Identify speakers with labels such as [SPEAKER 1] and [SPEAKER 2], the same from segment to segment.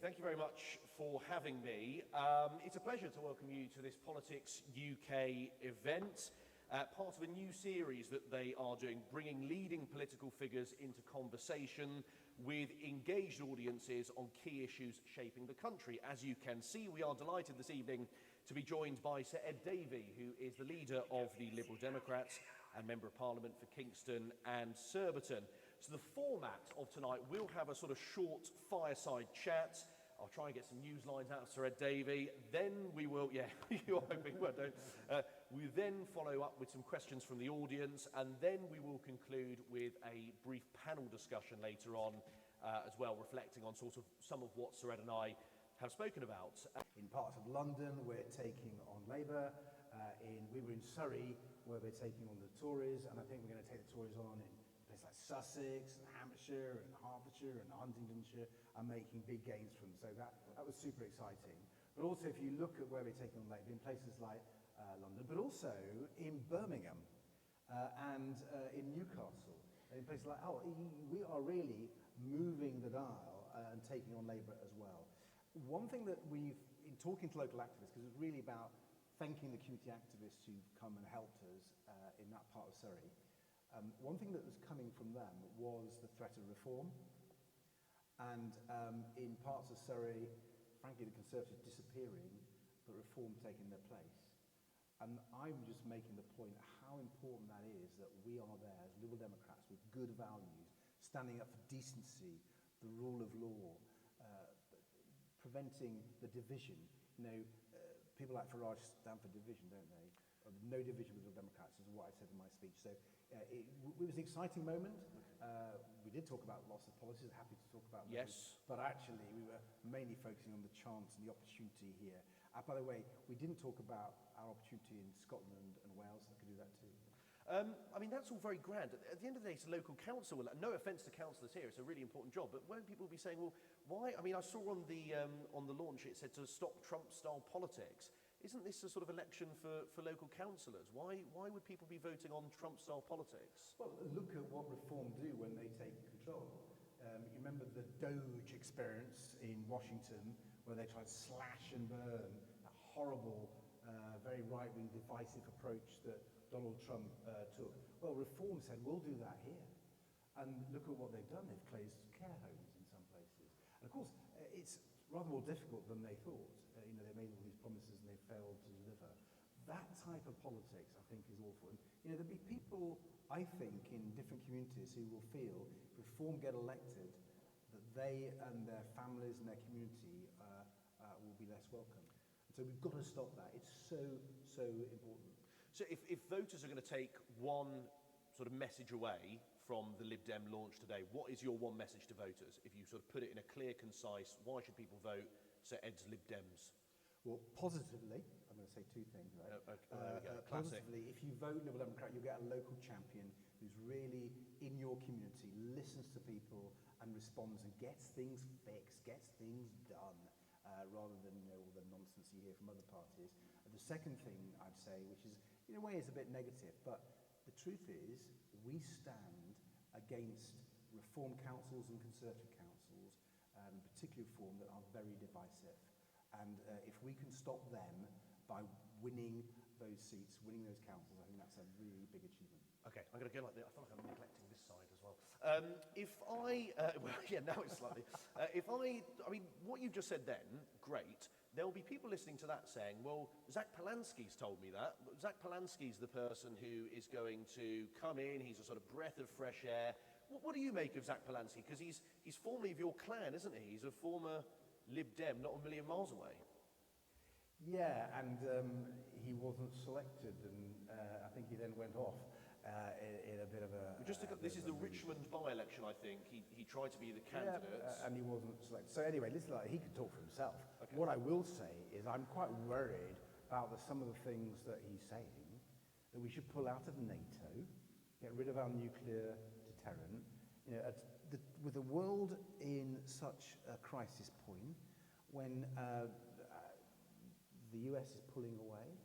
[SPEAKER 1] thank you very much for having me. It's a pleasure to welcome you to this Politics UK event, part of a new series that they are doing, bringing leading political figures into conversation with engaged audiences on key issues shaping the country. As you can see, we are delighted this evening to be joined by Sir Ed Davey, who is the leader of the Liberal Democrats and Member of Parliament for Kingston and Surbiton. So the format of tonight, we'll have a sort of short fireside chat. I'll try and get some news lines out of Sir Ed Davey. Then we will, yeah, you're hoping, well, don't. We then follow up with some questions from the audience, and then we will conclude with a brief panel discussion later on as well, reflecting on sort of some of what Sir Ed and I have spoken about.
[SPEAKER 2] In parts of London, we're taking on Labour. We were in Surrey, where we're taking on the Tories, and I think we're going to take the Tories on in places like Sussex, and Hampshire, and Hertfordshire, and Huntingdonshire, and making big gains from them. So that was super exciting. But also, if you look at where we're taking on Labour, in places like London, but also in Birmingham and in Newcastle, in places like, we are really moving the dial and taking on Labour as well. One thing that we've, in talking to local activists, because it's really about thanking the community activists who've come and helped us in that part of Surrey, one thing that was coming from them was the threat of reform. And in parts of Surrey, frankly, the Conservatives disappearing, but reform taking their place. And I'm just making the point how important that is, that we are there as Liberal Democrats with good values, standing up for decency, the rule of law, preventing the division. You know, people like Farage stand for division, don't they? No division with Liberal Democrats is what I said in my speech. So it was an exciting moment. We did talk about lots of policies, happy to talk about those.
[SPEAKER 1] Yes.
[SPEAKER 2] But actually, we were mainly focusing on the chance and the opportunity here. By the way, we didn't talk about our opportunity in Scotland and Wales. I could do that too.
[SPEAKER 1] I mean, that's all very grand. At the end of the day, it's a local council. No offence to councillors here, it's a really important job. But won't people be saying, well, why? I mean, I saw on the launch it said to stop Trump-style politics. Isn't this a sort of election for local councillors? Why would people be voting on Trump-style politics?
[SPEAKER 2] Well, look at what reform do when they take control. You remember the Doge experience in Washington, where they tried to slash and burn, that horrible, very right-wing divisive approach that Donald Trump took. Well, reform said, we'll do that here. And look at what they've done. They've closed care homes in some places. And of course, it's rather more difficult than they thought. You know, they made all these promises and they failed to deliver. That type of politics, I think, is awful. And, you know, there'll be people, I think, in different communities who will feel, if reform get elected, that they and their families and their community will be less welcome. And so we've got to stop that. It's so important.
[SPEAKER 1] So if voters are going to take one sort of message away from the Lib Dem launch today, what is your one message to voters? If you sort of put it in a clear, concise, why should people vote Sir Ed's Lib Dems?
[SPEAKER 2] Well, positively, I'm going to say two things, right?
[SPEAKER 1] Classic.
[SPEAKER 2] Positively, if you vote Liberal Democrat, you'll get a local champion who's really in your community, listens to people and responds and gets things fixed, gets things done, rather than all the nonsense you hear from other parties. And the second thing I'd say, which is in a way is a bit negative, but the truth is we stand against reform councils and Conservative councils, particularly reform, that are very divisive. And if we can stop them by winning those seats, winning those councils, I think that's a really big achievement.
[SPEAKER 1] Okay, I'm going to go like this. I feel like I'm neglecting this side as well. Well, yeah, now it's slightly. I mean, what you've just said then, great. There'll be people listening to that saying, well, Zach Polansky's told me that. Zach Polansky's the person who is going to come in. He's a sort of breath of fresh air. What do you make of Zach Polansky? Because he's formerly of your clan, isn't he? He's a former Lib Dem, not a million miles away.
[SPEAKER 2] Yeah, and he wasn't selected, and I think he then went off in a bit of a...
[SPEAKER 1] This is the Richmond by-election, I think. He tried to be the candidate.
[SPEAKER 2] Yeah, and he wasn't selected. So anyway, listen, he could talk for himself. Okay. What I will say is I'm quite worried about some of the things that he's saying, that we should pull out of NATO, get rid of our nuclear deterrent. You know, with the world in such a crisis point, when the US is pulling away,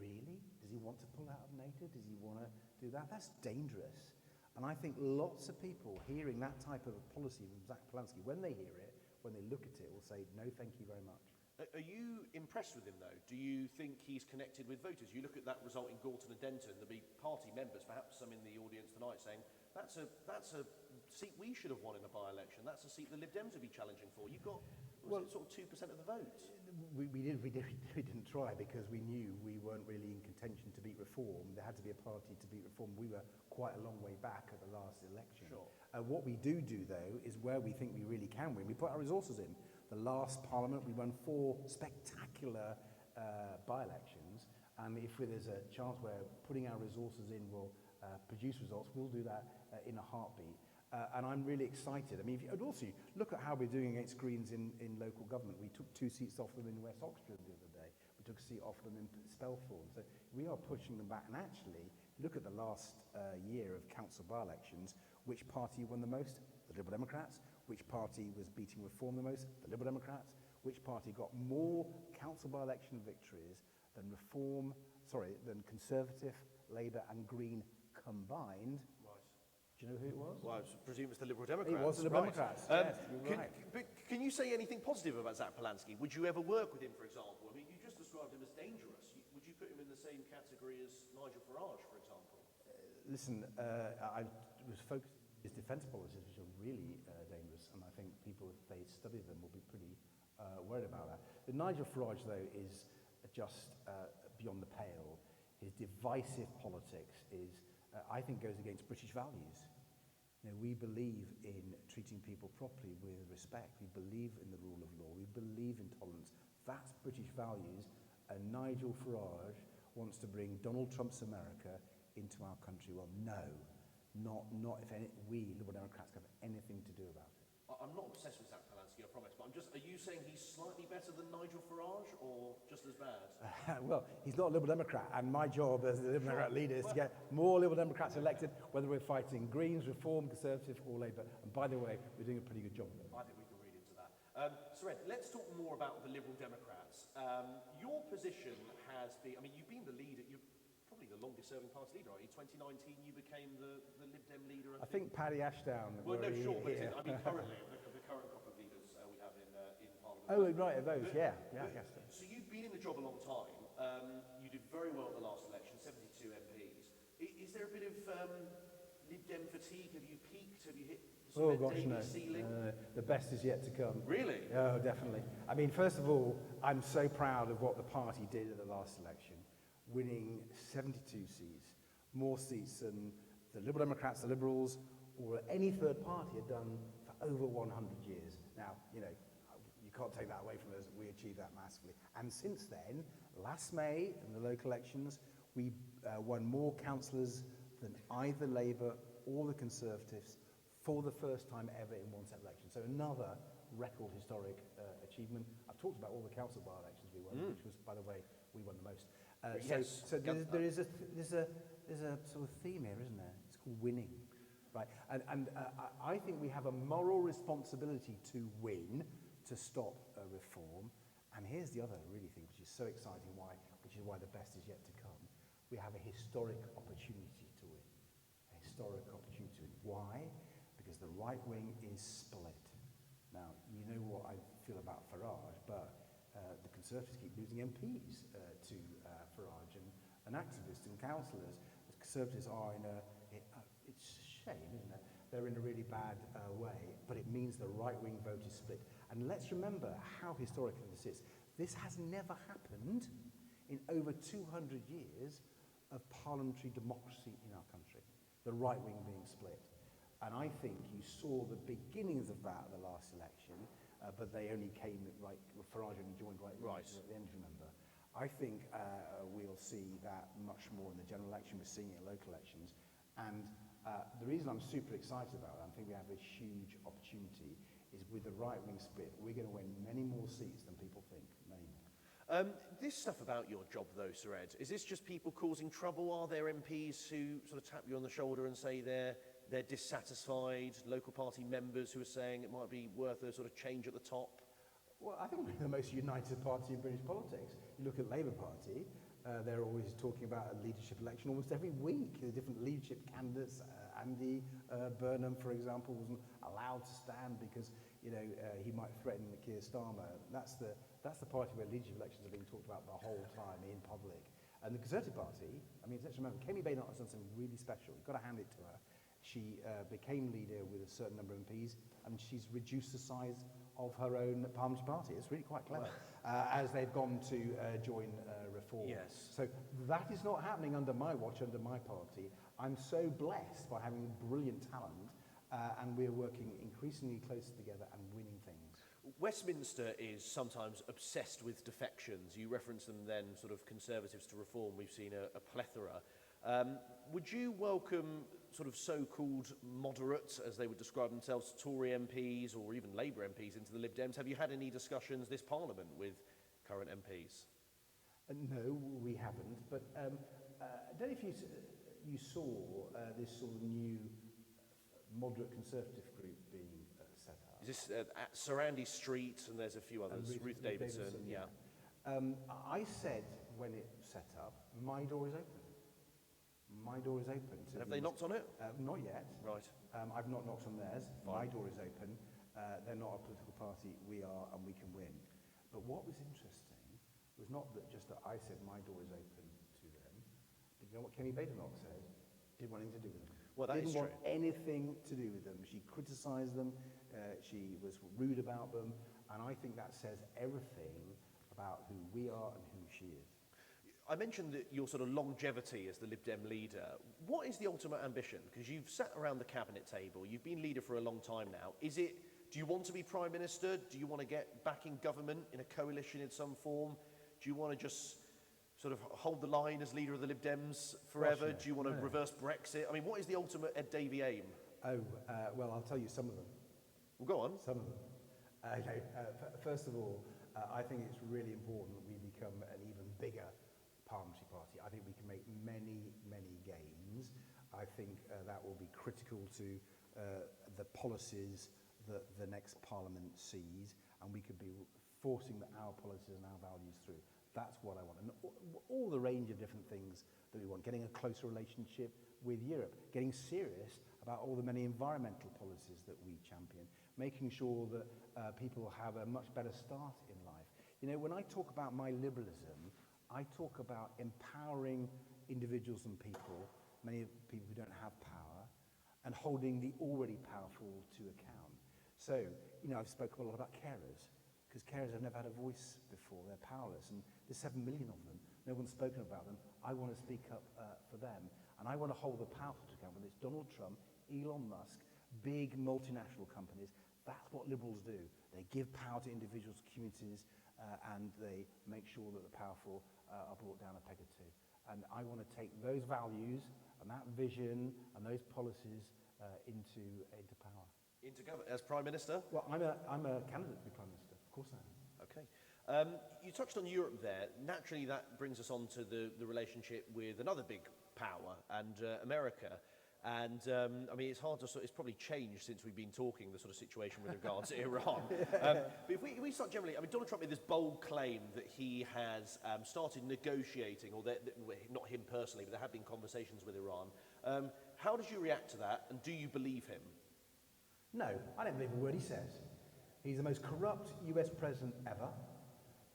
[SPEAKER 2] really? Does he want to pull out of NATO? Does he want to do that? That's dangerous. And I think lots of people hearing that type of a policy from Zach Polansky, when they hear it, when they look at it, will say, no, thank you very much.
[SPEAKER 1] Are you impressed with him, though? Do you think he's connected with voters? You look at that result in Gorton and Denton, there'll be party members, perhaps some in the audience tonight, saying, that's a seat we should have won in a by-election. That's a seat the Lib Dems would be challenging for. You've got sort of 2% of the vote.
[SPEAKER 2] We didn't try because we knew we weren't really in contention to beat Reform. There had to be a party to beat Reform. We were quite a long way back at the last election.
[SPEAKER 1] Sure.
[SPEAKER 2] What we do, though, is where we think we really can win. We put our resources in. The last Parliament, we won 4 spectacular by-elections, and if there's a chance where putting our resources in will produce results, we'll do that in a heartbeat. And I'm really excited. I mean, and also look at how we're doing against Greens in local government. We took 2 seats off them in West Oxford the other day. We took a seat off them in Spelthorne. So we are pushing them back. And actually, look at the last year of council by-elections. Which party won the most? The Liberal Democrats. Which party was beating Reform the most? The Liberal Democrats. Which party got more council by-election victories than than Conservative, Labour and Green combined?
[SPEAKER 1] Right.
[SPEAKER 2] Do you know who it was?
[SPEAKER 1] Well, I presume it's the Liberal Democrats.
[SPEAKER 2] It was the Liberal Democrats, yes, you're right.
[SPEAKER 1] But can you say anything positive about Zach Polanski? Would you ever work with him, for example? I mean, you just described him as dangerous. Would you put him in the same category as Nigel Farage, for example?
[SPEAKER 2] Listen, I was focused on his defence policies, which are really dangerous, and I think people, if they study them, will be pretty worried about that. The Nigel Farage, though, is just beyond the pale. His divisive politics I think, goes against British values. You know, we believe in treating people properly with respect. We believe in the rule of law. We believe in tolerance. That's British values, and Nigel Farage wants to bring Donald Trump's America into our country. Well, no, not if we Liberal Democrats have anything to do about it.
[SPEAKER 1] I'm not obsessed with Zach Polanski, I promise, but are you saying he's slightly better than Nigel Farage, or just as bad?
[SPEAKER 2] Well, he's not a Liberal Democrat, and my job as the Liberal Democrat leader is to get more Liberal Democrats elected, whether we're fighting Greens, Reform, Conservative, or Labour. And by the way, we're doing a pretty good job of it.
[SPEAKER 1] I think we can read into that. Sir Ed, let's talk more about the Liberal Democrats. Your position has been, I mean, you've been the leader, you're probably the longest serving party leader, right? In 2019, you became the Lib Dem leader.
[SPEAKER 2] I think Paddy Ashdown.
[SPEAKER 1] Well, no, sure, but I mean, currently, the current crop of leaders we have in Parliament.
[SPEAKER 2] Oh, right, those, yeah, I guess so.
[SPEAKER 1] So you've been in the job a long time. You did very well at the last election, 72 MPs. Is there a bit of Lib Dem fatigue? Have you peaked? Have you hit the Sir Ed Davey ceiling?
[SPEAKER 2] The best is yet to come.
[SPEAKER 1] Really?
[SPEAKER 2] Oh, definitely. I mean, first of all, I'm so proud of what the party did at the last election, winning 72 seats, more seats than the Liberal Democrats, the Liberals, or any third party had done for over 100 years. Now, you know, you can't take that away from us. We achieved that massively. And since then, last May, in the local elections, we won more councillors than either Labour or the Conservatives for the first time ever in one set election. So another record historic achievement. I've talked about all the council by-elections we won, which was, by the way, we won the most. So there's a sort of theme here, isn't there? It's called winning, right? And I think we have a moral responsibility to win, to stop reform. And here's the other really thing, which is so exciting, which is why the best is yet to come. We have a historic opportunity to win. A historic opportunity to win. Why? Because the right wing is split. Now, you know what I feel about Farage, but the Conservatives keep losing MPs to Farage and activists and councillors. The Conservatives are it's a shame, isn't it? They're in a really bad way, but it means the right-wing vote is split. And let's remember how historic this is. This has never happened in over 200 years of parliamentary democracy in our country, the right wing being split. And I think you saw the beginnings of that at the last election, but they only came Farage only joined right at the end, remember. I think we'll see that much more in the general election. We're seeing it in local elections. And the reason I'm super excited about it, I think we have a huge opportunity, is with the right-wing split, we're going to win many more seats than people think, many more.
[SPEAKER 1] This stuff about your job, though, Sir Ed, is this just people causing trouble? Are there MPs who sort of tap you on the shoulder and say they're dissatisfied, local party members who are saying it might be worth a sort of change at the top?
[SPEAKER 2] Well, I think we're the most united party in British politics. You look at Labour Party, they're always talking about a leadership election almost every week. There are different leadership candidates. Andy Burnham, for example, wasn't allowed to stand because he might threaten Keir Starmer. That's the party where leadership elections are being talked about the whole time in public. And the Conservative Party, I mean, let's remember, Kemi Badenoch has done something really special. You've got to hand it to her. She became leader with a certain number of MPs, and she's reduced the size of her own parliamentary party. It's really quite clever, as they've gone to join Reform.
[SPEAKER 1] Yes.
[SPEAKER 2] So that is not happening under my watch, under my party. I'm so blessed by having brilliant talent, and we're working increasingly closer together and winning things.
[SPEAKER 1] Westminster is sometimes obsessed with defections. You reference them then, sort of Conservatives to Reform. We've seen a plethora. Would you welcome sort of so-called moderate, as they would describe themselves, Tory MPs or even Labour MPs into the Lib Dems? Have you had any discussions this Parliament with current MPs?
[SPEAKER 2] No, we haven't. But I don't know if you saw this sort of new moderate Conservative group being set up.
[SPEAKER 1] Is this at Sir Andy Street, and there's a few others, Ruth Davidson, yeah.
[SPEAKER 2] I said when it set up, my door is open. My door is open.
[SPEAKER 1] Have they knocked on it?
[SPEAKER 2] Not yet.
[SPEAKER 1] Right.
[SPEAKER 2] I've not knocked on theirs.
[SPEAKER 1] Fine.
[SPEAKER 2] My door is open. They're not a political party. We are, and we can win. But what was interesting was not that just that I said my door is open to them. But you know what Kemi Badenoch said? Didn't want anything to do with them.
[SPEAKER 1] Well, that
[SPEAKER 2] Didn't
[SPEAKER 1] is
[SPEAKER 2] want
[SPEAKER 1] true.
[SPEAKER 2] anything to do with them. She criticised them. She was rude about them. And I think that says everything about who we are and who she is.
[SPEAKER 1] I mentioned that your sort of longevity as the Lib Dem leader. What is the ultimate ambition? Because you've sat around the cabinet table, you've been leader for a long time now. Do you want to be Prime Minister? Do you want to get back in government in a coalition in some form? Do you want to just sort of hold the line as leader of the Lib Dems forever?
[SPEAKER 2] Gosh, no.
[SPEAKER 1] Do you want to reverse Brexit? I mean, what is the ultimate Ed Davey aim?
[SPEAKER 2] Well, I'll tell you some of them.
[SPEAKER 1] Well, go on.
[SPEAKER 2] Some of them. Okay. First of all, I think it's really important that we become an even bigger parliamentary party. I think we can make many, many gains. I think that will be critical to the policies that the next parliament sees, and we could be forcing our policies and our values through. That's what I want. And all the range of different things that we want. Getting a closer relationship with Europe. Getting serious about all the many environmental policies that we champion. Making sure that people have a much better start in life. You know, when I talk about my liberalism, I talk about empowering individuals and people, many people who don't have power, and holding the already powerful to account. So, you know, I've spoken a lot about carers, because carers have never had a voice before. They're powerless, and there's 7 million of them. No one's spoken about them. I want to speak up for them, and I want to hold the powerful to account, whether it's Donald Trump, Elon Musk, big multinational companies. That's what liberals do. They give power to individuals, communities, and they make sure that the powerful are brought down a peg or two. And I want to take those values and that vision and those policies into power.
[SPEAKER 1] Into government as Prime Minister?
[SPEAKER 2] Well, I'm a candidate to be Prime Minister. Of course I am.
[SPEAKER 1] Okay. You touched on Europe there. Naturally, that brings us on to the relationship with another big power, and America. And I mean, it's hard to it's probably changed since we've been talking, the sort of situation with regards to Iran. But if we start generally, I mean, Donald Trump made this bold claim that he has started negotiating, or not him personally, but there have been conversations with Iran. How did you react to that, and do you believe him?
[SPEAKER 2] No, I don't believe a word he says. He's the most corrupt US president ever,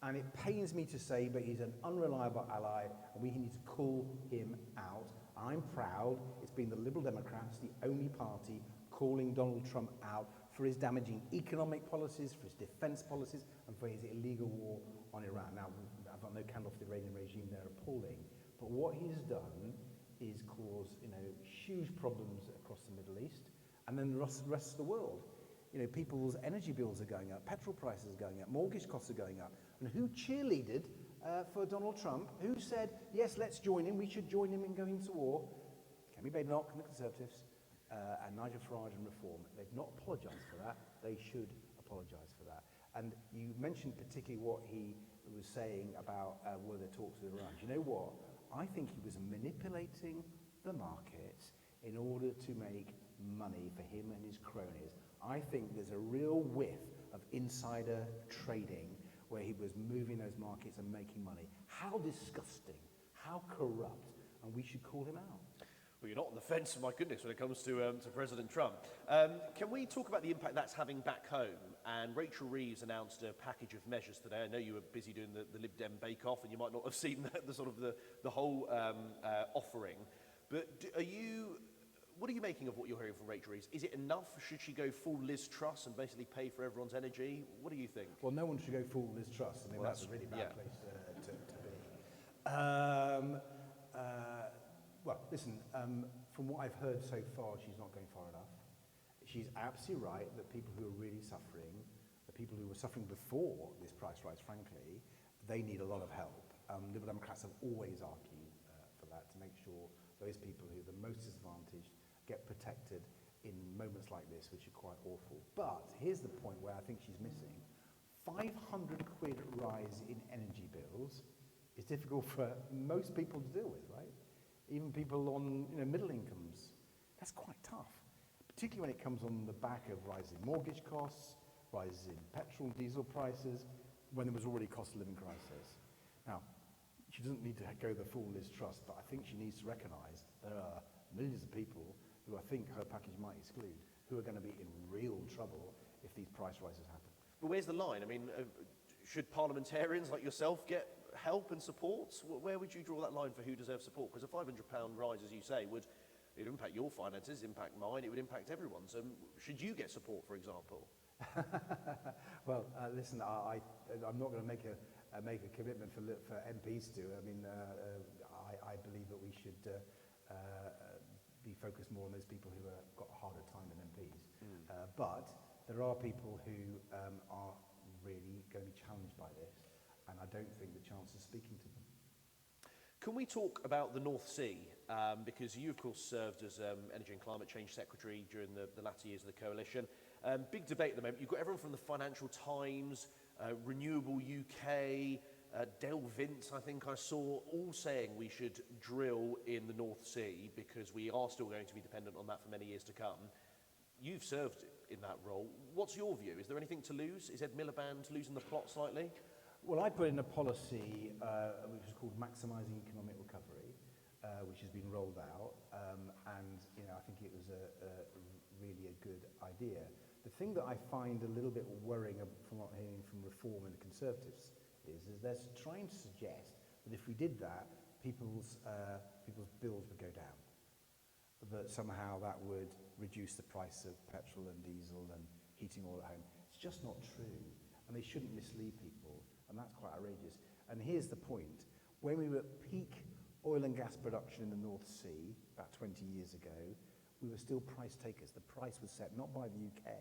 [SPEAKER 2] and it pains me to say, but he's an unreliable ally, and we need to call him out. I'm proud it's been the Liberal Democrats, the only party, calling Donald Trump out for his damaging economic policies, for his defense policies, and for his illegal war on Iran. Now, I've got no candle for the Iranian regime, they're appalling. But what he has done is cause, huge problems across the Middle East, and then the rest of the world. People's energy bills are going up, petrol prices are going up, mortgage costs are going up. And who cheerleaded for Donald Trump? Who said, yes, let's join him, we should join him in going to war? Kemi Badenoch and the Conservatives, and Nigel Farage and Reform. They've not apologised for that. They should apologise for that. And you mentioned particularly what he was saying about were there talks with Iran. Do you know what? I think he was manipulating the markets in order to make money for him and his cronies. I think there's a real whiff of insider trading where he was moving those markets and making money. How disgusting, how corrupt, and we should call him out.
[SPEAKER 1] Well, you're not on the fence, my goodness, when it comes to President Trump. Can we talk about the impact that's having back home? and Rachel Reeves announced a package of measures today. I know you were busy doing the Lib Dem bake-off, and you might not have seen the whole offering. But what are you making of what you're hearing from Rachel Reeves? Is it enough? Should she go full Liz Truss and basically pay for everyone's energy? What do you think?
[SPEAKER 2] Well, no one should go full Liz Truss. I mean,
[SPEAKER 1] Well,
[SPEAKER 2] that's a really bad place to be. Well, listen, from what I've heard so far, she's not going far enough. She's absolutely right that people who are really suffering, the people who were suffering before this price rise, frankly, they need a lot of help. Liberal Democrats have always argued for that, to make sure those people who are the most disadvantaged get protected in moments like this, which are quite awful. But here's the point where I think she's missing. 500 quid rise in energy bills is difficult for most people to deal with, right? Even people on middle incomes. That's quite tough, particularly when it comes on the back of rising mortgage costs, rises in petrol and diesel prices, when there was already cost of living crisis. Now, she doesn't need to go the full Liz Truss, but I think she needs to recognise there are millions of people who I think her package might exclude, who are going to be in real trouble if these price rises happen.
[SPEAKER 1] But where's the line? I mean, should parliamentarians like yourself get help and support? Where would you draw that line for who deserves support? Because a £500 rise, as you say, would impact your finances, impact mine, it would impact everyone. So should you get support, for example?
[SPEAKER 2] Well, listen, I'm not going to make a commitment for MPs to. I mean, I believe that we should be focused more on those people who have got a harder time than MPs. But there are people who are really going to be challenged by this, and I don't think the chance of speaking to them.
[SPEAKER 1] Can we talk about the North Sea? Because you, of course, served as Energy and Climate Change Secretary during the latter years of the coalition. Big debate at the moment. You've got everyone from the Financial Times, Renewable UK, Dale Vince, I think I saw, all saying we should drill in the North Sea because we are still going to be dependent on that for many years to come. You've served in that role. What's your view? Is there anything to lose? Is Ed Miliband losing the plot slightly?
[SPEAKER 2] Well, I put in a policy which is called Maximising Economic Recovery, which has been rolled out, and I think it was really a good idea. The thing that I find a little bit worrying from what I'm hearing from Reform and the Conservatives is they're trying to suggest that if we did that, people's bills would go down. That somehow that would reduce the price of petrol and diesel and heating oil at home. It's just not true, and they shouldn't mislead people, and that's quite outrageous. And here's the point. When we were at peak oil and gas production in the North Sea, about 20 years ago, we were still price takers. The price was set not by the UK,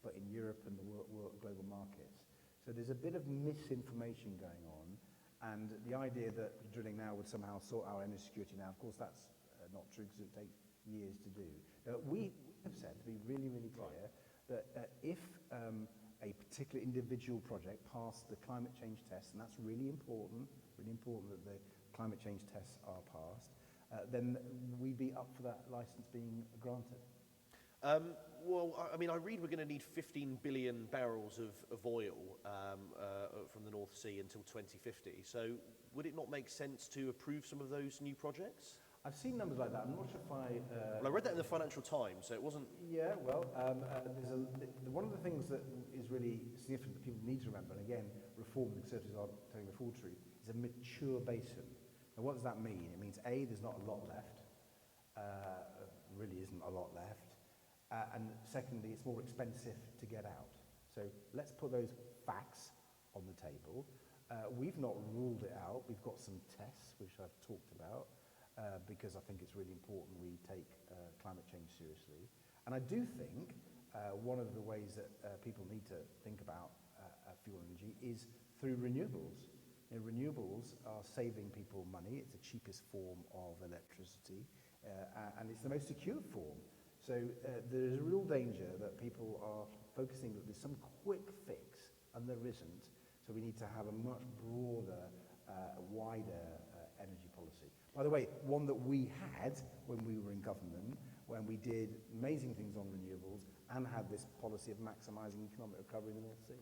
[SPEAKER 2] but in Europe and the global markets. So there's a bit of misinformation going on, and the idea that drilling now would somehow sort our energy security now, of course that's not true because it would take years to do. We have said, to be really, really clear, that if a particular individual project passed the climate change test, and that's really important that the climate change tests are passed, then we'd be up for that licence being granted.
[SPEAKER 1] Well, I mean, I read we're going to need 15 billion barrels of oil from the North Sea until 2050. So would it not make sense to approve some of those new projects?
[SPEAKER 2] I've seen numbers like that. I'm not sure if I...
[SPEAKER 1] Well, I read that in the Financial Times, so it wasn't...
[SPEAKER 2] Yeah, well, one of the things that is really significant that people need to remember, and again, Reform and Conservatives are telling the full truth, is a mature basin. Now, what does that mean? It means, A, there's not a lot left. Really isn't a lot left. And secondly, it's more expensive to get out. So let's put those facts on the table. We've not ruled it out. We've got some tests, which I've talked about, because I think it's really important we take climate change seriously. And I do think one of the ways that people need to think about fuel energy is through renewables. Renewables are saving people money. It's the cheapest form of electricity, and it's the most secure form. So there is a real danger that people are focusing that there's some quick fix, and there isn't. So we need to have a much broader, wider energy policy. By the way, one that we had when we were in government, when we did amazing things on renewables and had this policy of maximising economic recovery in the North Sea.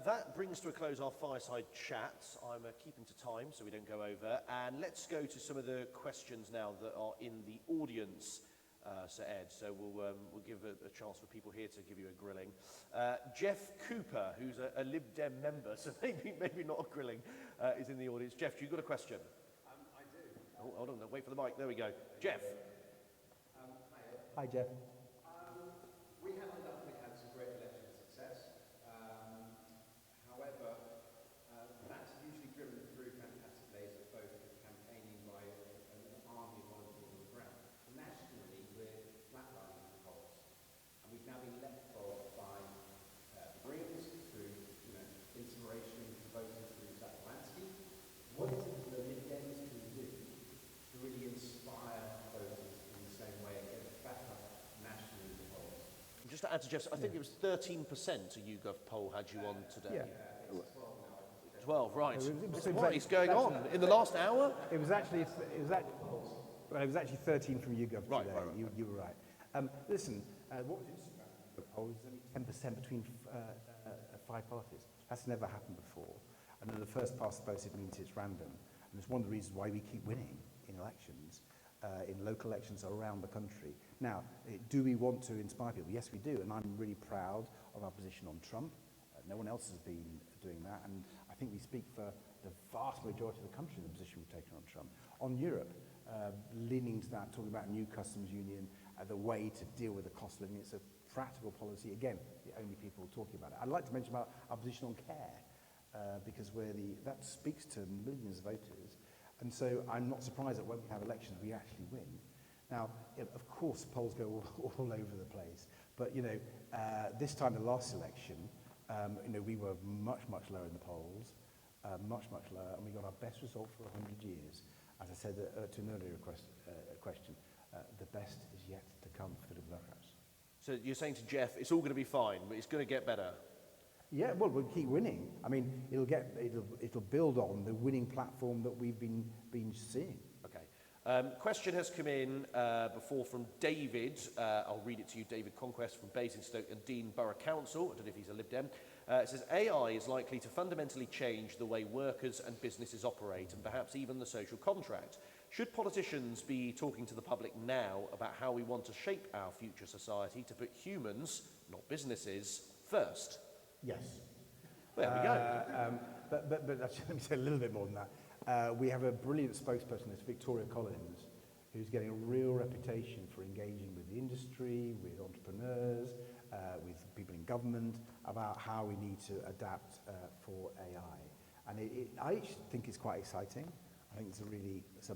[SPEAKER 1] That brings to a close our fireside chat. I'm keeping to time so we don't go over. And let's go to some of the questions now that are in the audience. Sir Ed, so we'll give a chance for people here to give you a grilling. Jeff Cooper, who's a Lib Dem member, so maybe not a grilling, is in the audience. Jeff, you got a question?
[SPEAKER 3] I do.
[SPEAKER 1] Oh, hold on, wait for the mic. There we go. Jeff.
[SPEAKER 2] Hi, Jeff.
[SPEAKER 3] We have undoubtedly had some great election success. However, that's usually driven through fantastic days of both campaigning by an army of volunteers on the ground. Nationally, we're flatlining the polls, and we've now been leapfrogged by the Greens through, inspiration, voting through Zach Lansky. What is it that the Lib Dems can do to really inspire voters in the same way and get back up nationally in the polls?
[SPEAKER 1] Just to add to Jeff's, I think it was 13% a YouGov poll had you on today.
[SPEAKER 2] Yeah.
[SPEAKER 1] 12, right. What is
[SPEAKER 2] actually-
[SPEAKER 1] going on? In the last hour?
[SPEAKER 2] It was actually 13 from YouGov
[SPEAKER 1] Right,
[SPEAKER 2] today.
[SPEAKER 1] right.
[SPEAKER 2] You were right. Listen, what was interesting about the poll is only 10% between 5 parties. That's never happened before. And then the first past the post, it means it's random. And it's one of the reasons why we keep winning in elections, in local elections around the country. Now, do we want to inspire people? Yes, we do. And I'm really proud of our position on Trump. No one else has been doing that. And I think we speak for the vast majority of the country in the position we've taken on Trump. On Europe, leaning to that, talking about a new customs union, the way to deal with the cost of living. It's a practical policy. Again, the only people talking about it. I'd like to mention about our position on care, because that speaks to millions of voters. And so I'm not surprised that when we have elections, we actually win. Now, of course, polls go all over the place. But, this time, the last election, we were much, much lower in the polls, much, much lower, and we got our best result for 100 years. As I said to an earlier question, the best is yet to come for the Democrats.
[SPEAKER 1] So you're saying to Jeff, it's all going to be fine, but it's going to get better?
[SPEAKER 2] Yeah, well, we'll keep winning. I mean, it'll build on the winning platform that we've been seeing.
[SPEAKER 1] Okay. Question has come in before from David. I'll read it to you. David Conquest from Basingstoke and Dean Borough Council. I don't know if he's a Lib Dem. It says, AI is likely to fundamentally change the way workers and businesses operate and perhaps even the social contract. Should politicians be talking to the public now about how we want to shape our future society to put humans, not businesses, first?
[SPEAKER 2] Yes.
[SPEAKER 1] There we go.
[SPEAKER 2] But actually, let me say a little bit more than that. We have a brilliant spokesperson, it's Victoria Collins, who's getting a real reputation for engaging with the industry, with entrepreneurs, with people in government, about how we need to adapt for AI. And I think it's quite exciting. I think there's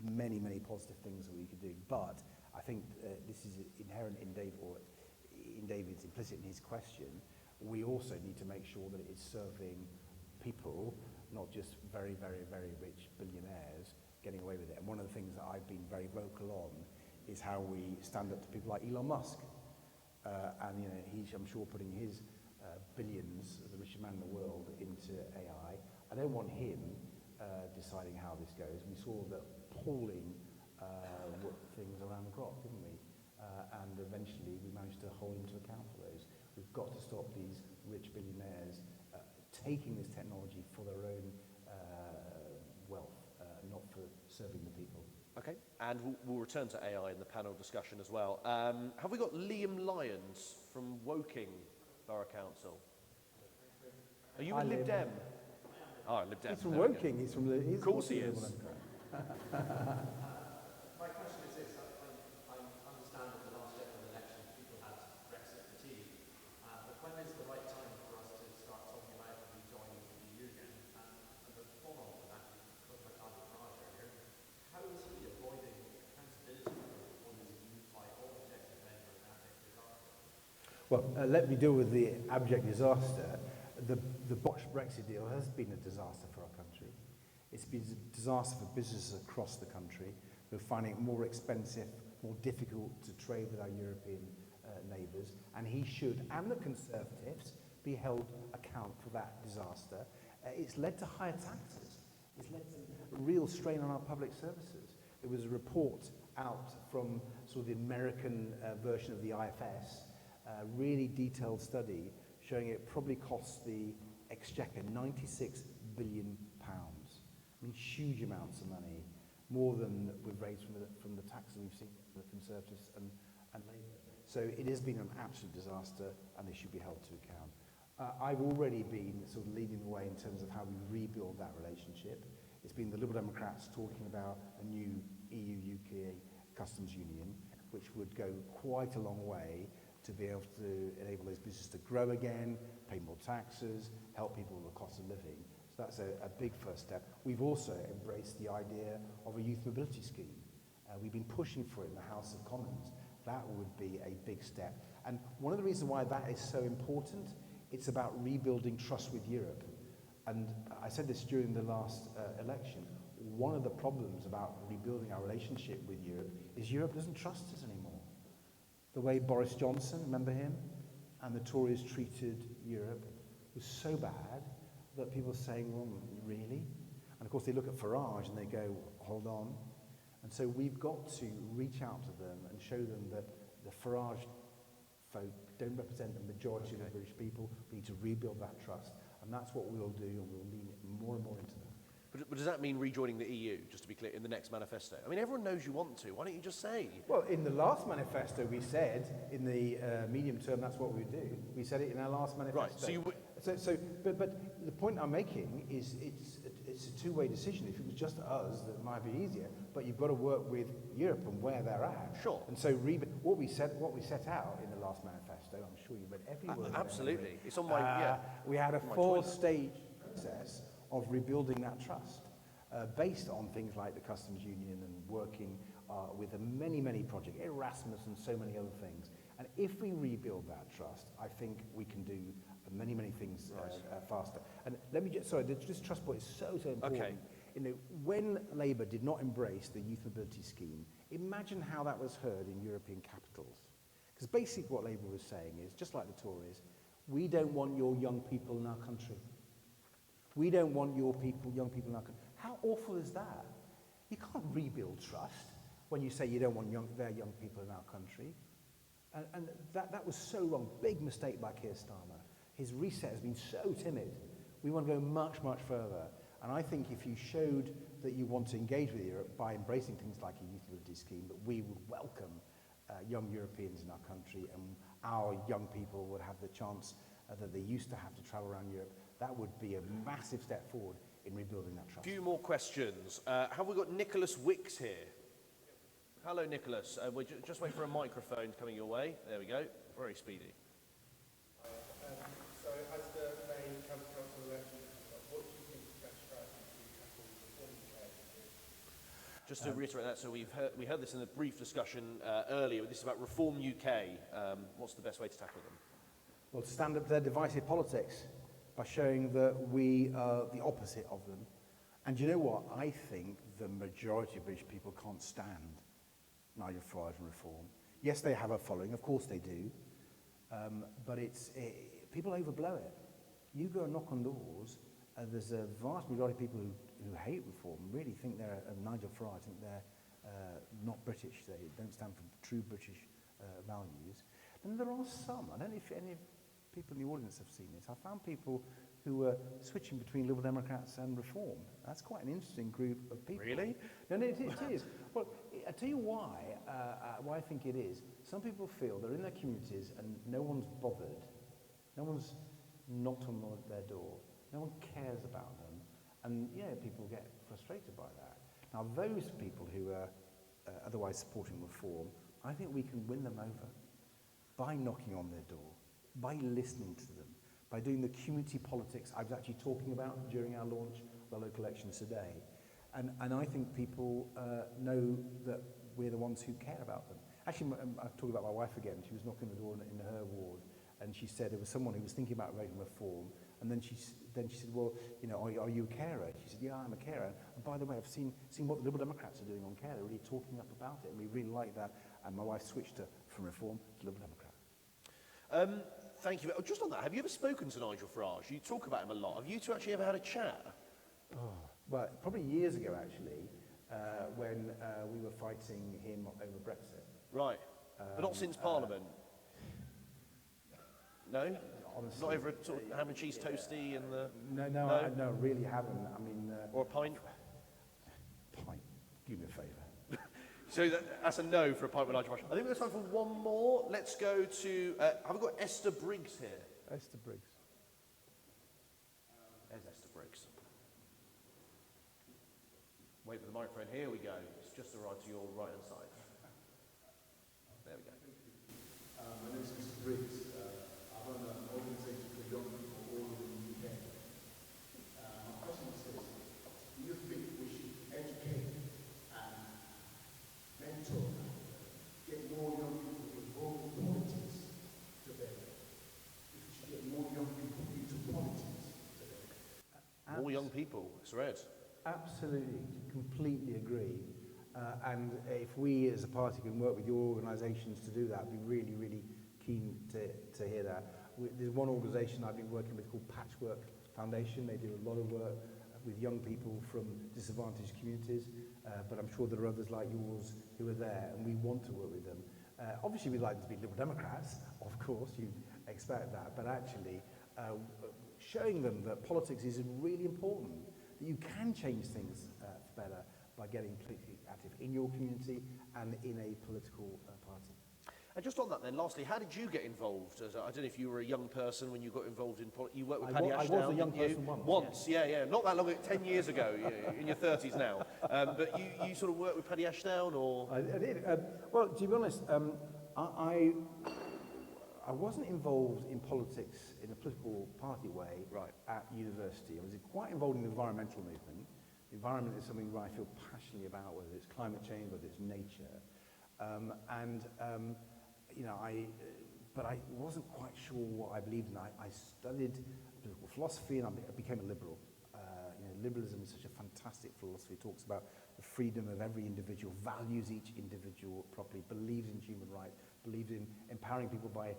[SPEAKER 2] many, many positive things that we could do. But I think this is inherent in David's implicit in his question. We also need to make sure that it is serving people, not just very, very, very rich billionaires getting away with it. And one of the things that I've been very vocal on is how we stand up to people like Elon Musk. And he's, I'm sure, putting his billions, the richest man in the world, into AI. I don't want him deciding how this goes. We saw the appalling things around the clock, didn't we? And eventually we managed to hold him to account for those. We've got to stop these rich billionaires taking this technology for their own wealth, not for serving the people.
[SPEAKER 1] Okay, and we'll return to AI in the panel discussion as well. Have we got Liam Lyons from Woking Borough Council? Are you a Lib Dem? Oh, Lib Dem.
[SPEAKER 2] He's from Woking. He's from the...
[SPEAKER 1] Of course he is.
[SPEAKER 3] My question is this. I understand that the last general election, people had Brexit fatigue. But when is the right time for us to start talking about rejoining the EU again? And the follow-on to that, you talked about Nigel Farage earlier. How is he avoiding accountability for what is used by all objective measures and abject disaster?
[SPEAKER 2] Well, let me deal with the abject disaster. The botched Brexit deal has been a disaster for our country. It's been a disaster for businesses across the country who are finding it more expensive, more difficult to trade with our European neighbours. And he should, and the Conservatives, be held account for that disaster. It's led to higher taxes. It's led to a real strain on our public services. There was a report out from sort of the American version of the IFS, a really detailed study showing it probably costs the Exchequer £96 billion. I mean, huge amounts of money, more than we've raised from the taxes we've seen from the Conservatives and Labour. So it has been an absolute disaster, and they should be held to account. I've already been sort of leading the way in terms of how we rebuild that relationship. It's been the Liberal Democrats talking about a new EU-UK customs union, which would go quite a long way to be able to enable those businesses to grow again, pay more taxes, help people with the cost of living. So that's a big first step. We've also embraced the idea of a youth mobility scheme. We've been pushing for it in the House of Commons. That would be a big step. And one of the reasons why that is so important, it's about rebuilding trust with Europe. And I said this during the last election. One of the problems about rebuilding our relationship with Europe is Europe doesn't trust us anymore. The way Boris Johnson, remember him, and the Tories treated Europe was so bad that people are saying, well, really? And of course they look at Farage and they go, hold on. And so we've got to reach out to them and show them that the Farage folk don't represent the majority of the British people. We need to rebuild that trust. And that's what we'll do, and we'll lean more and more into that.
[SPEAKER 1] But does that mean rejoining the EU, just to be clear, in the next manifesto? I mean, everyone knows you want to. Why don't you just say?
[SPEAKER 2] Well, in the last manifesto, we said, in the medium term, that's what we would do. We said it in our last manifesto.
[SPEAKER 1] Right, so you would...
[SPEAKER 2] But the point I'm making is it's a two-way decision. If it was just us, that might be easier. But you've got to work with Europe and where they're at.
[SPEAKER 1] Sure.
[SPEAKER 2] And so what we set out in the last manifesto, I'm sure you read every word.
[SPEAKER 1] Absolutely. It's on my,
[SPEAKER 2] We had a four-stage process of rebuilding that trust, based on things like the customs union and working with the many projects, Erasmus and so many other things. And if we rebuild that trust, I think we can do many things faster. And let me just, sorry, this trust point is so important.
[SPEAKER 1] Okay.
[SPEAKER 2] You know, when Labour did not embrace the youth mobility scheme, imagine how that was heard in European capitals. Because basically what Labour was saying is, just like the Tories, we don't want your young people in our country. We don't want your young people in our country. How awful is that? You can't rebuild trust when you say you don't want their young people in our country. And that was so wrong. Big mistake by Keir Starmer. His reset has been so timid. We want to go much further. And I think if you showed that you want to engage with Europe by embracing things like a youth mobility scheme, that we would welcome young Europeans in our country, and our young people would have the chance that they used to have to travel around Europe, that would be a massive step forward in rebuilding that trust.
[SPEAKER 1] A few more questions. Have we got Nicholas Wicks here? Hello, Nicholas. We're just waiting for a microphone coming your way. There we go. Very speedy.
[SPEAKER 4] So, as the main county council election, what do you think is the best strategy to tackle reform care?
[SPEAKER 1] Just to reiterate that, so we heard this in the brief discussion earlier. This is about Reform UK. What's the best way to tackle them?
[SPEAKER 2] Well, to stand up to their divisive politics by showing that we are the opposite of them. And you know what? I think the majority of British people can't stand Nigel Farage and Reform. Yes, they have a following, of course they do, but people overblow it. You go and knock on doors, there's a vast majority of people who hate Reform, really think they're Nigel Farage, think they're not British, they don't stand for true British values. And there are some, I don't know if any people in the audience have seen this, I found people who were switching between Liberal Democrats and Reform. That's quite an interesting group of people.
[SPEAKER 1] Really?
[SPEAKER 2] No, it is. Well, I'll tell you why I think it is. Some people feel they're in their communities and no one's bothered. No one's knocked on their door. No one cares about them. And, people get frustrated by that. Now, those people who are otherwise supporting Reform, I think we can win them over by knocking on their door, by listening to them, by doing the community politics I was actually talking about during our launch of the local elections today. And I think people know that we're the ones who care about them. Actually, I'm talking about my wife again. She was knocking on the door in her ward, and she said there was someone who was thinking about voting Reform, and then she said, well, are you a carer? She said, yeah, I'm a carer. And by the way, I've seen what the Liberal Democrats are doing on care. They're really talking up about it, and we really like that. And my wife switched from Reform to Liberal Democrat.
[SPEAKER 1] Thank you. Just on that, have you ever spoken to Nigel Farage? You talk about him a lot. Have you two actually ever had a chat?
[SPEAKER 2] Well, probably years ago, actually, when we were fighting him over Brexit.
[SPEAKER 1] Right. But not since Parliament? No?
[SPEAKER 2] Honestly,
[SPEAKER 1] Not over a sort of ham and cheese toasty and the...
[SPEAKER 2] No, really haven't. I mean...
[SPEAKER 1] or a pint?
[SPEAKER 2] Pint. do me a favour.
[SPEAKER 1] So that's a no for a pint with large mushroom. I think we've got time for one more. Let's go to, have we got Esther Briggs here?
[SPEAKER 2] Esther Briggs.
[SPEAKER 1] There's Esther Briggs. Wait for the microphone. Here we go. It's just arrived to your right-hand side. There we go.
[SPEAKER 5] My name is Mr. Briggs. I run an organisation for young people all over the UK. My question is this: do you think we should educate and mentor, get more young people involved in politics today? If we should get more young people into politics today?
[SPEAKER 1] More young people. Sir Ed.
[SPEAKER 2] Absolutely, completely agree. And if we as a party can work with your organisations to do that, I'd be really, really keen to hear that. There's one organisation I've been working with called Patchwork Foundation. They do a lot of work with young people from disadvantaged communities, but I'm sure there are others like yours who are there, and we want to work with them. Obviously, we'd like them to be Liberal Democrats, of course, you'd expect that, but actually showing them that politics is really important, that you can change things for better by getting politically active in your community and in a political party.
[SPEAKER 1] And just on that then, lastly, how did you get involved? I don't know if you were a young person when you got involved in politics. You worked with Paddy Ashdown,
[SPEAKER 2] I was a young person once.
[SPEAKER 1] Once, yeah. Not that long, 10 years ago, in your 30s now. But you sort of worked with Paddy Ashdown, or?
[SPEAKER 2] I did. Well, to be honest, I wasn't involved in politics in a political party way at university. I was quite involved in the environmental movement. The environment is something I feel passionately about, whether it's climate change, whether it's nature. But I wasn't quite sure what I believed in. I studied political philosophy and I became a liberal. Liberalism is such a fantastic philosophy. It talks about the freedom of every individual, values each individual properly, believes in human rights, believes in empowering people by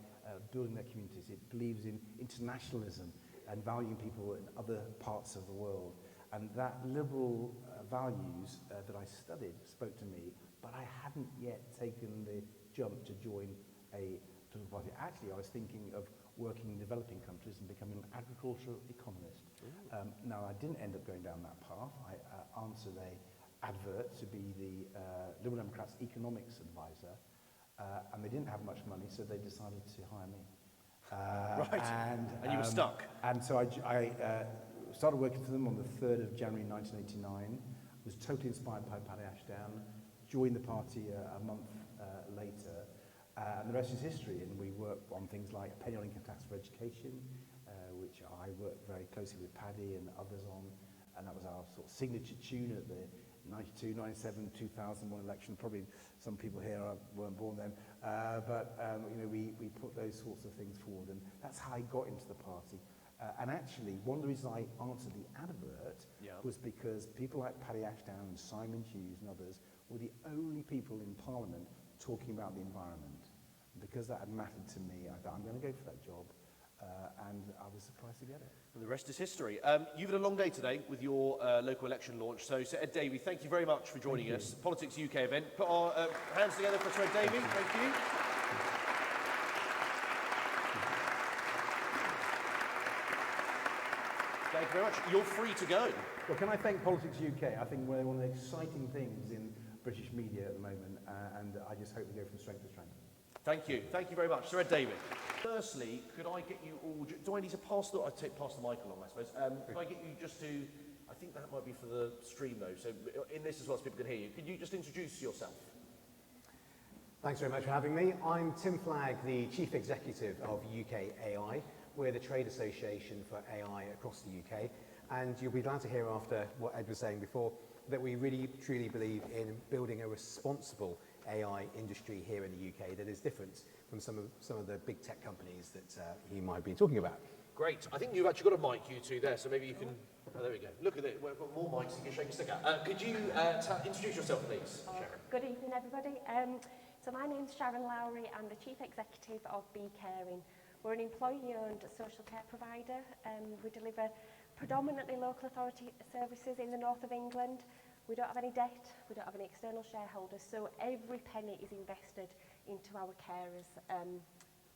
[SPEAKER 2] building their communities. It believes in internationalism and valuing people in other parts of the world. And that liberal values that I studied spoke to me, but I hadn't yet taken the jump to join a political party. Actually, I was thinking of working in developing countries and becoming an agricultural economist. Now, I didn't end up going down that path. I answered an advert to be the Liberal Democrats' economics advisor, and they didn't have much money, so they decided to hire me.
[SPEAKER 1] And you were stuck.
[SPEAKER 2] And so I started working for them on the 3rd of January 1989, was totally inspired by Paddy Ashdown, joined the party a month later, and the rest is history. And we worked on things like a penny on income tax for education, which I worked very closely with Paddy and others on, and that was our sort of signature tune at the 92, 97, 2001 election. Probably some people here weren't born then, but we put those sorts of things forward, and that's how I got into the party. And actually, one of the reasons I answered the advert was because people like Paddy Ashdown and Simon Hughes and others were the only people in Parliament talking about the environment. Because that had mattered to me, I thought, I'm going to go for that job. And I was surprised to get it.
[SPEAKER 1] And the rest is history. You've had a long day today with your local election launch. So, Sir Ed Davey, thank you very much for joining us. Politics UK event. Put our hands together for Sir Ed Davey. Thank you. Thank you very much. You're free to go.
[SPEAKER 2] Well, can I thank Politics UK? I think we're one of the exciting things in British media at the moment, and I just hope we go from strength to strength.
[SPEAKER 1] Thank you. Thank you very much. Sir Ed Davey. Firstly, could I get you all... Do I need to pass the... I'd pass the mic along, I suppose. Could I get you just to... I think that might be for the stream, though, so in this as well, so people can hear you. Could you just introduce yourself?
[SPEAKER 6] Thanks very much for having me. I'm Tim Flagg, the Chief Executive of UK AI. We're the trade association for AI across the UK. And you'll be glad to hear after what Ed was saying before, that we really, truly believe in building a responsible AI industry here in the UK that is different from some of the big tech companies that he might be talking about.
[SPEAKER 1] Great. I think you've actually got a mic, you two, there, so maybe you can... Oh, there we go. Look at it. We've got more mics you can shake a stick at. Could you introduce yourself, please, Sharon?
[SPEAKER 7] Good evening, everybody. So my name's Sharon Lowry. I'm the Chief Executive of Be Caring. We're an employee-owned social care provider. We deliver predominantly local authority services in the north of England. We don't have any debt, we don't have any external shareholders, so every penny is invested into our carers.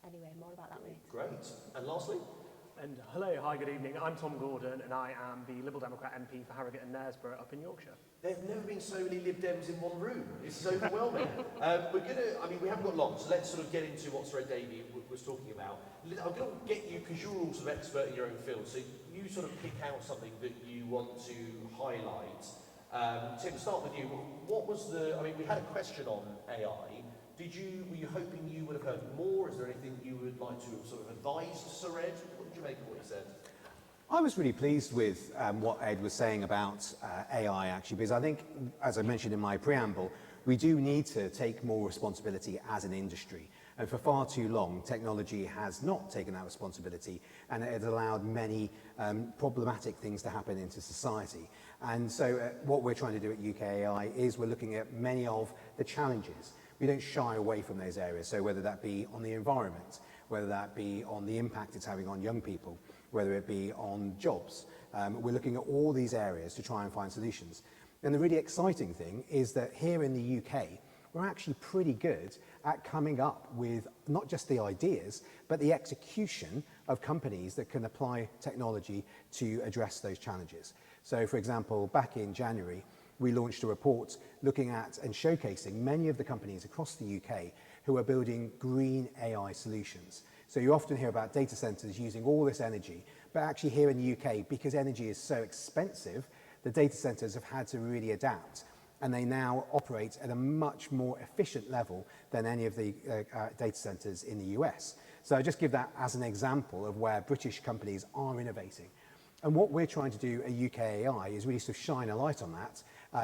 [SPEAKER 7] Anyway, more about that later.
[SPEAKER 1] Great. And lastly?
[SPEAKER 8] And hello, hi, good evening. I'm Tom Gordon, and I am the Liberal Democrat MP for Harrogate and Knaresborough up in Yorkshire.
[SPEAKER 1] There's never been so many Lib Dems in one room. This is overwhelming. We haven't got long, so let's sort of get into what Sir Ed Davey was talking about. I'm going to get you, because you're all sort of expert in your own field, so you sort of pick out something that you want to highlight. Tim, start with you. What was we had a question on AI. Were you hoping you would have heard more? Is there anything you would like to have sort of advised Sir Ed? What did you make of what he said?
[SPEAKER 6] I was really pleased with what Ed was saying about AI, actually, because I think, as I mentioned in my preamble, we do need to take more responsibility as an industry. And for far too long, technology has not taken that responsibility, and it has allowed many problematic things to happen into society. And so what we're trying to do at UKAI is we're looking at many of the challenges. We don't shy away from those areas, so whether that be on the environment, whether that be on the impact it's having on young people, whether it be on jobs. We're looking at all these areas to try and find solutions. And the really exciting thing is that here in the UK, we're actually pretty good at coming up with not just the ideas, but the execution of companies that can apply technology to address those challenges. So, for example, back in January, we launched a report looking at and showcasing many of the companies across the UK who are building green AI solutions. So you often hear about data centers using all this energy, but actually here in the UK, because energy is so expensive, the data centers have had to really adapt, and they now operate at a much more efficient level than any of the data centers in the US. So I just give that as an example of where British companies are innovating. And what we're trying to do at UKAI is really sort of shine a light on that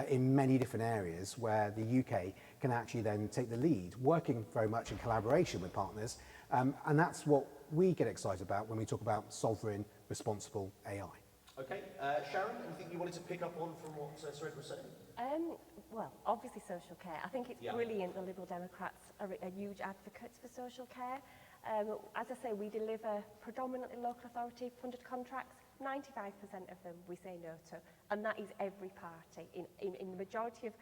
[SPEAKER 6] in many different areas where the UK can actually then take the lead, working very much in collaboration with partners. And that's what we get excited about when we talk about sovereign, responsible AI.
[SPEAKER 1] Okay, Sharon, anything you wanted to pick up on from what Sir Ed was saying?
[SPEAKER 7] Well, obviously social care. I think it's brilliant the Liberal Democrats are huge advocates for social care. As I say, we deliver predominantly local authority funded contracts. 95% of them we say no to, and that is every party. In the majority of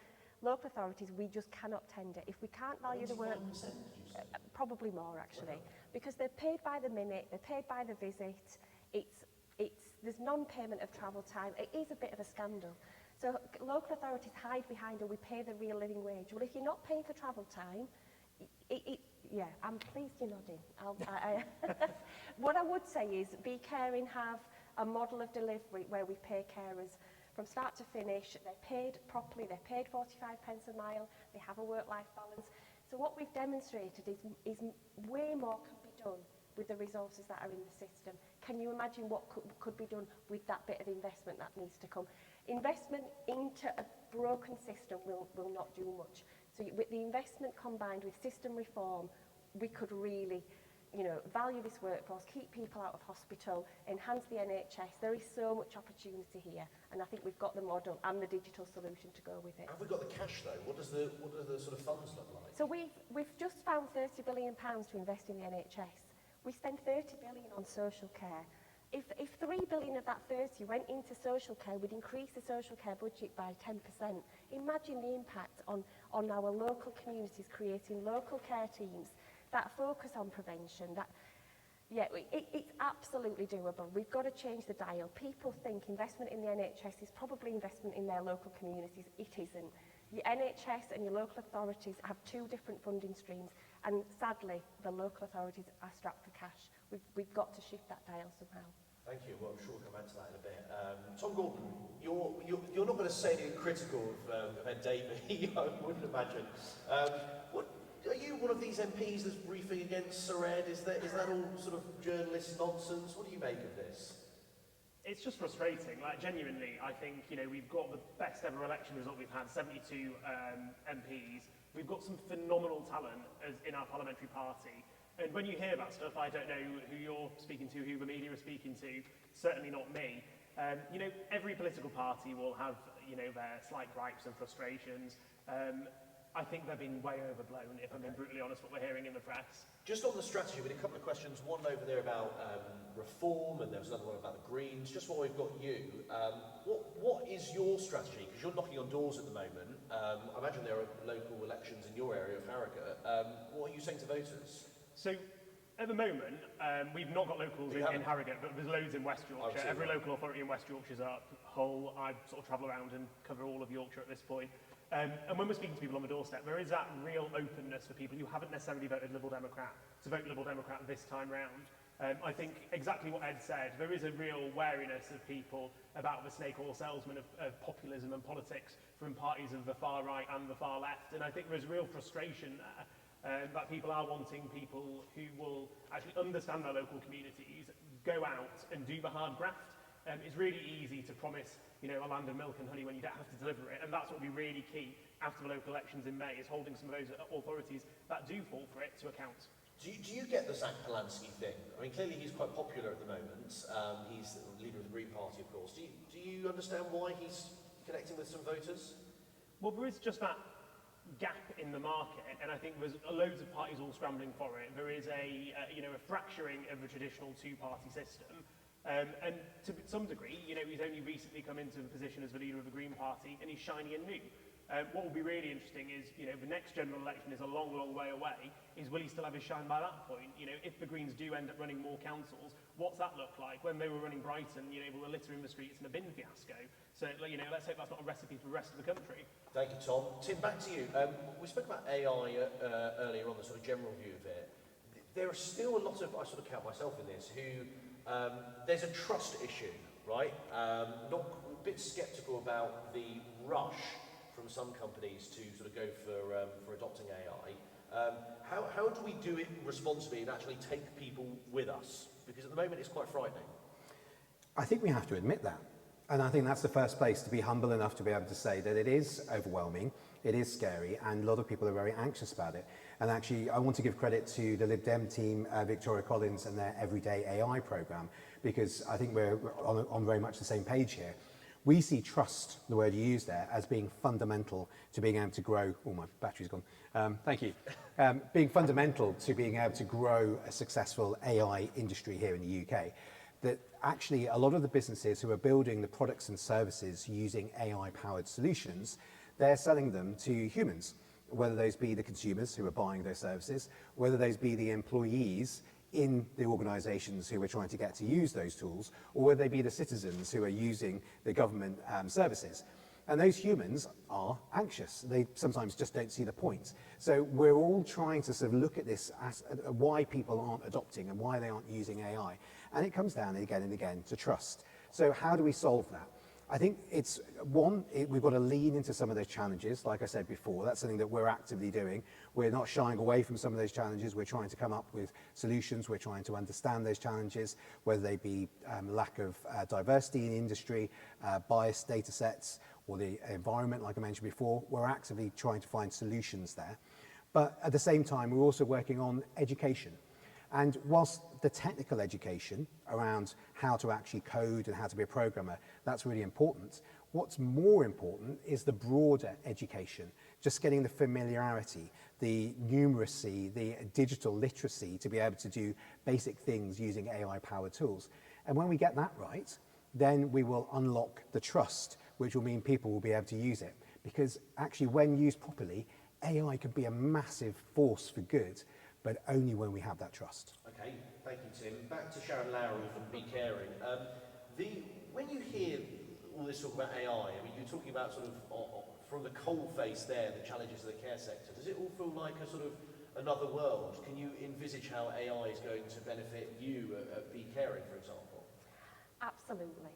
[SPEAKER 7] local authorities, we just cannot tender. If we can't value the work, probably more actually, because they're paid by the minute, they're paid by the visit. There's non-payment of travel time. It is a bit of a scandal. So local authorities hide behind, we pay the real living wage. Well, if you're not paying for travel time, yeah, I'm pleased you're nodding. What I would say is Be Caring have a model of delivery where we pay carers from start to finish. They're paid properly, they're paid 45 pence a mile, they have a work-life balance. So what we've demonstrated is way more can be done with the resources that are in the system. Can you imagine what could be done with that bit of investment that needs to come? Investment into a broken system will not do much. So with the investment combined with system reform, we could really, value this workforce, keep people out of hospital, enhance the NHS. There is so much opportunity here, and I think we've got the model and the digital solution to go with it.
[SPEAKER 1] Have we got the cash though? What do the sort of funds look like?
[SPEAKER 7] So we've just found £30 billion to invest in the NHS. We spend 30 billion on social care. If 3 billion of that 30 went into social care, we'd increase the social care budget by 10%. Imagine the impact on our local communities, creating local care teams that focus on prevention. It's absolutely doable. We've got to change the dial. People think investment in the NHS is probably investment in their local communities. It isn't. The NHS and your local authorities have two different funding streams, and sadly, the local authorities are strapped for cash. We've got to shift that dial somehow.
[SPEAKER 1] Thank you. Well, I'm sure we'll come back to that in a bit. Tom Gordon, you're not going to say anything critical of Ed Davey, I wouldn't imagine. Are you one of these MPs that's briefing against Sir Ed? Is that all sort of journalist nonsense? What do you make of this?
[SPEAKER 8] It's just frustrating. Genuinely, I think, we've got the best ever election result we've had, 72 MPs. We've got some phenomenal talent in our parliamentary party. And when you hear about stuff, I don't know who you're speaking to, who the media are speaking to, certainly not me. Every political party will have, their slight gripes and frustrations. I think they've been way overblown, if I'm being brutally honest, what we're hearing in the press.
[SPEAKER 1] Just on the strategy, we had a couple of questions, one over there about reform, and there was another one about the Greens. Just while we've got you, what is your strategy? Because you're knocking on doors at the moment. I imagine there are local elections in your area of Harrogate. What are you saying to voters?
[SPEAKER 8] So, At the moment, we've not got locals in Harrogate, but there's loads in West Yorkshire. Every local authority in West Yorkshire's up. Hull, I sort of travel around and cover all of Yorkshire at this point. And when we're speaking to people on the doorstep, there is that real openness for people who haven't necessarily voted Liberal Democrat to vote Liberal Democrat this time round. I think exactly what Ed said, there is a real wariness of people about the snake oil salesman of populism and politics from parties of the far right and the far left. And I think there's real frustration there. That people are wanting people who will actually understand their local communities, go out and do the hard graft. It's really easy to promise, a land of milk and honey when you don't have to deliver it, and that's what will be really key after the local elections in May, is holding some of those authorities that do fall for it to account.
[SPEAKER 1] Do you get the Zach Polanski thing? I mean, clearly he's quite popular at the moment. He's the leader of the Green Party, of course. Do you understand why he's connecting with some voters?
[SPEAKER 8] Well, there is just that gap in the market, and I think there's loads of parties all scrambling for it. There is a fracturing of the traditional two-party system, and to some degree, he's only recently come into the position as the leader of the Green Party, and he's shiny and new. What will be really interesting is, the next general election is a long, long way away. Is will he still have his shine by that point? If the Greens do end up running more councils, what's that look like? When they were running Brighton, they were litter in the streets and a bin fiasco. So, let's hope that's not a recipe for the rest of the country.
[SPEAKER 1] Thank you, Tom. Tim, back to you. We spoke about AI earlier on, the sort of general view of it. There are still a lot of, I sort of count myself in this, who, there's a trust issue, right? Not a bit sceptical about the rush from some companies to sort of go for adopting AI. How do we do it responsibly and actually take people with us? Because at the moment it's quite frightening.
[SPEAKER 6] I think we have to admit that. And I think that's the first place, to be humble enough to be able to say that it is overwhelming, it is scary, and a lot of people are very anxious about it. And actually, I want to give credit to the Lib Dem team, Victoria Collins, and their Everyday AI program, because I think we're on very much the same page here. We see trust, the word you use there, as being fundamental to being able to grow. Oh, my battery's gone. Thank you. Being fundamental to being able to grow a successful AI industry here in the UK. That actually a lot of the businesses who are building the products and services using AI-powered solutions, they're selling them to humans, whether those be the consumers who are buying those services, whether those be the employees in the organisations who are trying to get to use those tools, or whether they be the citizens who are using the government services. And those humans are anxious. They sometimes just don't see the point. So we're all trying to sort of look at this as why people aren't adopting and why they aren't using AI. And it comes down again and again to trust. So how do we solve that? I think it's, we've got to lean into some of those challenges. Like I said before, that's something that we're actively doing. We're not shying away from some of those challenges. We're trying to come up with solutions. We're trying to understand those challenges, whether they be lack of diversity in the industry, biased data sets, or the environment, like I mentioned before. We're actively trying to find solutions there. But at the same time, we're also working on education. And whilst the technical education around how to actually code and how to be a programmer, that's really important. What's more important is the broader education, just getting the familiarity, the numeracy, the digital literacy to be able to do basic things using AI-powered tools. And when we get that right, then we will unlock the trust, which will mean people will be able to use it. Because actually, when used properly, AI can be a massive force for good, but only when we have that trust.
[SPEAKER 1] Okay, thank you, Tim. Back to Sharon Lowry from Be Caring. When you hear all this talk about AI, I mean, you're talking about sort of from the coal face there, the challenges of the care sector. Does it all feel like a sort of another world? Can you envisage how AI is going to benefit you at Be Caring, for example?
[SPEAKER 7] Absolutely.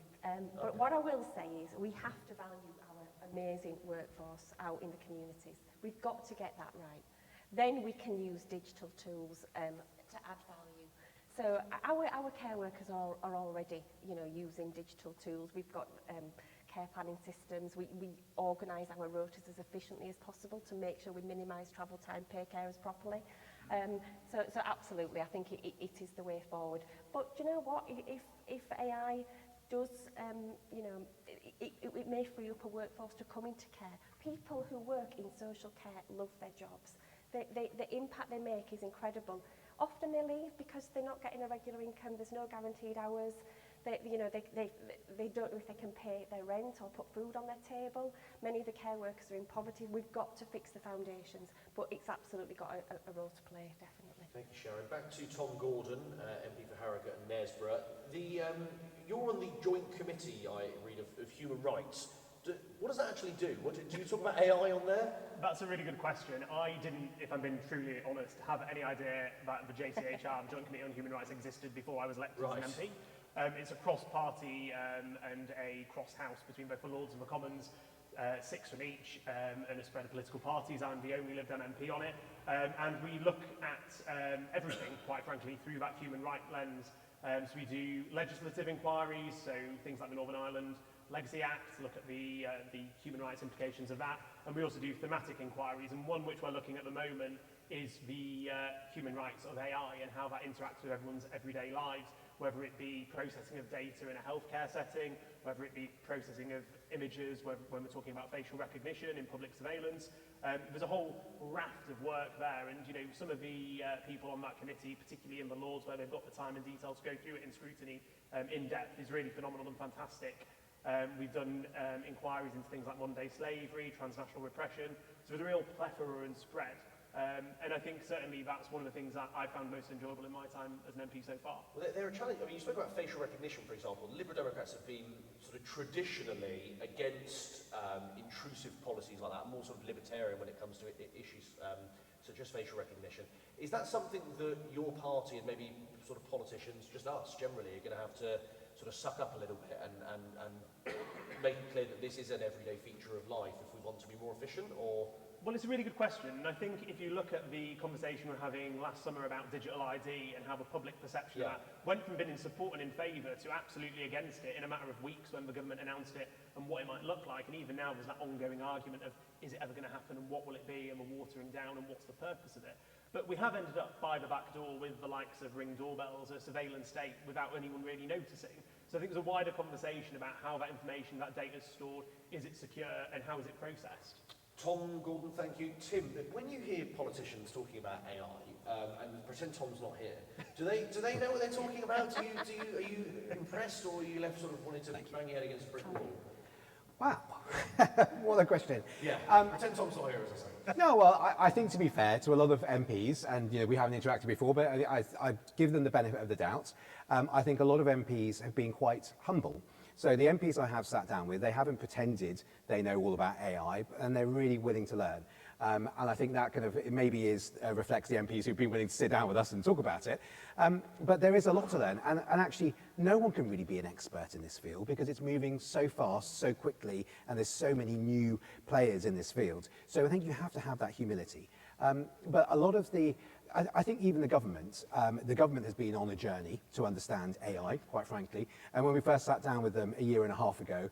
[SPEAKER 7] But what I will say is we have to value our amazing workforce out in the communities. We've got to get that right. Then we can use digital tools to add value. So our care workers are already, using digital tools. We've got care planning systems. We organise our rotas as efficiently as possible to make sure we minimise travel time, pay carers properly. So absolutely, I think it is the way forward. But do you know what? If AI does, it may free up a workforce to come into care. People who work in social care love their jobs. The impact they make is incredible. Often they leave because they're not getting a regular income. There's no guaranteed hours. They don't know if they can pay their rent or put food on their table. Many of the care workers are in poverty. We've got to fix the foundations, but it's absolutely got a role to play, definitely.
[SPEAKER 1] Thank you, Sharon. Back to Tom Gordon, MP for Harrogate and Knaresborough. You're on the joint committee, I read, of human rights. What does that actually do? Do you talk about AI on there?
[SPEAKER 8] That's a really good question. I didn't, if I'm being truly honest, have any idea that the JCHR, the Joint Committee on Human Rights, existed before I was elected as an MP. It's a cross-party and a cross-house between both the Lords and the Commons, 6 from each, and a spread of political parties. I'm the only Lib Dem MP on it. And we look at everything, quite frankly, through that human rights lens. So we do legislative inquiries, so things like the Northern Ireland Legacy Act, look at the human rights implications of that. And we also do thematic inquiries, and one which we're looking at the moment is the human rights of AI and how that interacts with everyone's everyday lives, whether it be processing of data in a healthcare setting, whether it be processing of images, when we're talking about facial recognition in public surveillance. There's a whole raft of work there, and some of the people on that committee, particularly in the Lords, where they've got the time and detail to go through it in scrutiny in depth, is really phenomenal and fantastic. We've done inquiries into things like modern-day slavery, transnational repression, so there's a real plethora and spread. And I think certainly that's one of the things that I found most enjoyable in my time as an MP so far.
[SPEAKER 1] Well, they're a challenge. I mean, you spoke about facial recognition, for example. Liberal Democrats have been sort of traditionally against intrusive policies like that, more sort of libertarian when it comes to issues such as facial recognition. Is that something that your party and maybe sort of politicians, just us generally, are going to have to sort of suck up a little bit and make it clear that this is an everyday feature of life if we want to be more efficient, or?
[SPEAKER 8] Well, it's a really good question, and I think if you look at the conversation we're having last summer about digital ID and how the public perception of that went from being in support and in favour to absolutely against it in a matter of weeks when the government announced it and what it might look like, and even now there's that ongoing argument of is it ever going to happen and what will it be and the watering down and what's the purpose of it. But we have ended up by the back door with the likes of Ring doorbells, a surveillance state, without anyone really noticing. So I think there's a wider conversation about how that information, that data is stored, is it secure, and how is it processed.
[SPEAKER 1] Tom Gordon, thank you. Tim, when you hear politicians talking about AI, and pretend Tom's not here, do they know what they're talking about? Are you impressed, or are you left sort of wanting to bang your head against a brick wall?
[SPEAKER 6] Wow, what a question.
[SPEAKER 1] Yeah, pretend Tom's not here, as I say.
[SPEAKER 6] No, well, I think to be fair to a lot of MPs, and we haven't interacted before, but I give them the benefit of the doubt. I think a lot of MPs have been quite humble. So the MPs I have sat down with, they haven't pretended they know all about AI, and they're really willing to learn. And I think that kind of, it maybe reflects the MPs who've been willing to sit down with us and talk about it. But there is a lot to learn, and actually no one can really be an expert in this field because it's moving so fast, so quickly, and there's so many new players in this field. So I think you have to have that humility. But a lot of I think even the government has been on a journey to understand AI, quite frankly. And when we first sat down with them a year and a half ago,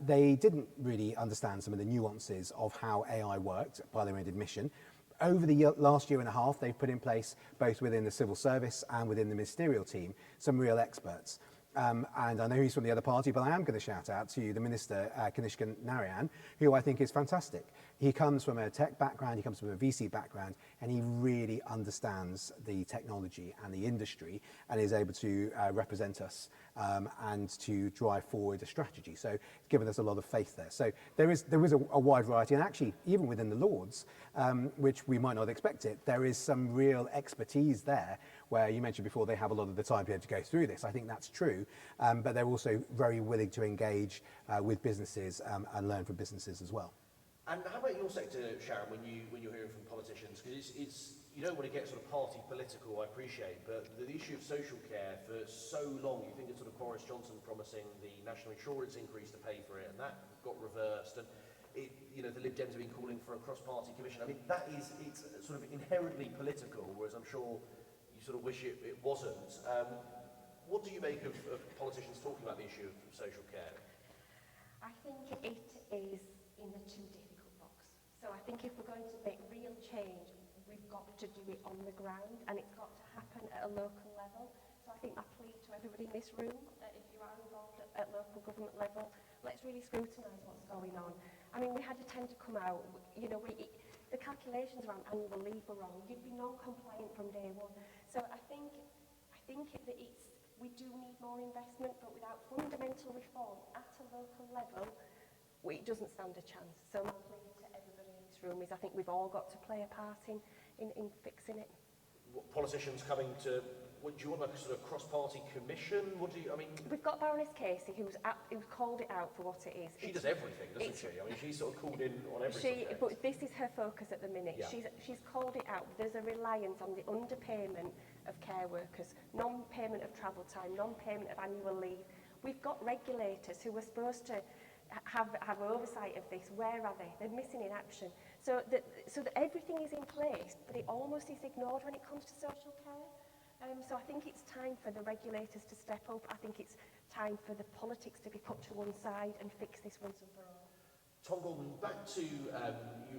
[SPEAKER 6] they didn't really understand some of the nuances of how AI worked by their own admission. Over the last year and a half, they've put in place, both within the civil service and within the ministerial team, some real experts. And I know he's from the other party, but I am going to shout out to the Minister, Kanishka Narayan, who I think is fantastic. He comes from a tech background, he comes from a VC background, and he really understands the technology and the industry and is able to represent us and to drive forward a strategy. So it's given us a lot of faith there. So there is a wide variety, and actually, even within the Lords, which we might not expect it, there is some real expertise there, where you mentioned before they have a lot of the time to be able to go through this. I think that's true, but they're also very willing to engage with businesses and learn from businesses as well.
[SPEAKER 1] And how about your sector, Sharon, when you're hearing from politicians? Because it's you don't want to get sort of party political, I appreciate, but the issue of social care for so long, you think of sort of Boris Johnson promising the national insurance increase to pay for it, and that got reversed, and the Lib Dems have been calling for a cross-party commission. I mean, it's sort of inherently political, whereas I'm sure you sort of wish it wasn't. What do you make of politicians talking about the issue of social care?
[SPEAKER 7] I think it is in the too difficult box. So I think if we're going to make real change, we've got to do it on the ground, and it's got to happen at a local level. So I think my plea to everybody in this room, if you are involved at local government level, let's really scrutinise what's going on. I mean, we had a tender come out, the calculations around annual leave were wrong. You'd be non-compliant from day one. So I think that we do need more investment, but without fundamental reform at a local level, it doesn't stand a chance. So my plea to everybody in this room is I think we've all got to play a part in fixing it.
[SPEAKER 1] politicians coming to, what, do you want like a sort of cross-party commission? What do you, I mean...
[SPEAKER 7] We've got Baroness Casey, who's called it out for what it is.
[SPEAKER 1] She does everything, doesn't she? I mean, she's sort of called in on every subject.
[SPEAKER 7] But this is her focus at the minute.
[SPEAKER 1] Yeah.
[SPEAKER 7] She's called it out. There's a reliance on the underpayment of care workers, non-payment of travel time, non-payment of annual leave. We've got regulators who are supposed to have oversight of this. Where are they? They're missing in action. So that everything is in place, but it almost is ignored when it comes to social care. So I think it's time for the regulators to step up. I think it's time for the politics to be put to one side and fix this once and for all.
[SPEAKER 1] Tom Gordon, back to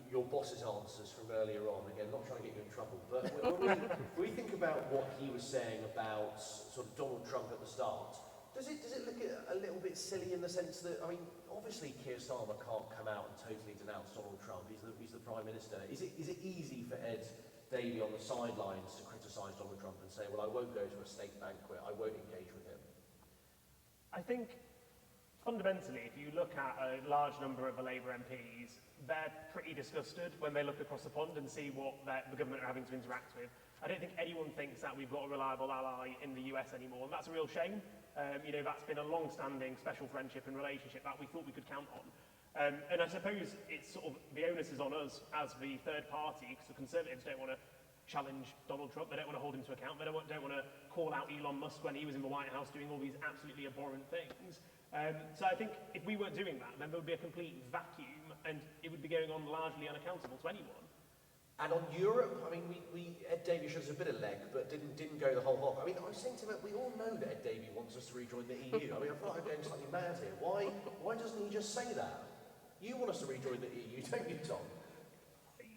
[SPEAKER 1] your boss's answers from earlier on. Again, not trying to get you in trouble, but when we think about what he was saying about sort of Donald Trump at the start, does it look a little bit silly in the sense that, I mean, obviously Keir Starmer can't come out and totally denounce Donald Trump. He's the Prime Minister. Is it easy for Ed Davey on the sidelines to criticise Donald Trump and say, well, I won't go to a state banquet, I won't engage with him?
[SPEAKER 8] I think fundamentally, if you look at a large number of the Labour MPs, they're pretty disgusted when they look across the pond and see what the government are having to interact with. I don't think anyone thinks that we've got a reliable ally in the US anymore, and that's a real shame. You know, that's been a long-standing special friendship and relationship that we thought we could count on. And I suppose it's sort of, the onus is on us as the third party, because the Conservatives don't want to challenge Donald Trump, they don't want to hold him to account, they don't want to call out Elon Musk when he was in the White House doing all these absolutely abhorrent things. So I think if we weren't doing that, then there would be a complete vacuum, and it would be going on largely unaccountable to anyone.
[SPEAKER 1] And on Europe, I mean, Ed Davey showed us a bit of leg, but didn't go the whole hog. I mean, I was saying to him, we all know that Ed Davey wants us to rejoin the EU. I mean, I feel like I'm going slightly mad here. Why doesn't he just say that? You want us to rejoin the EU, don't you, Tom?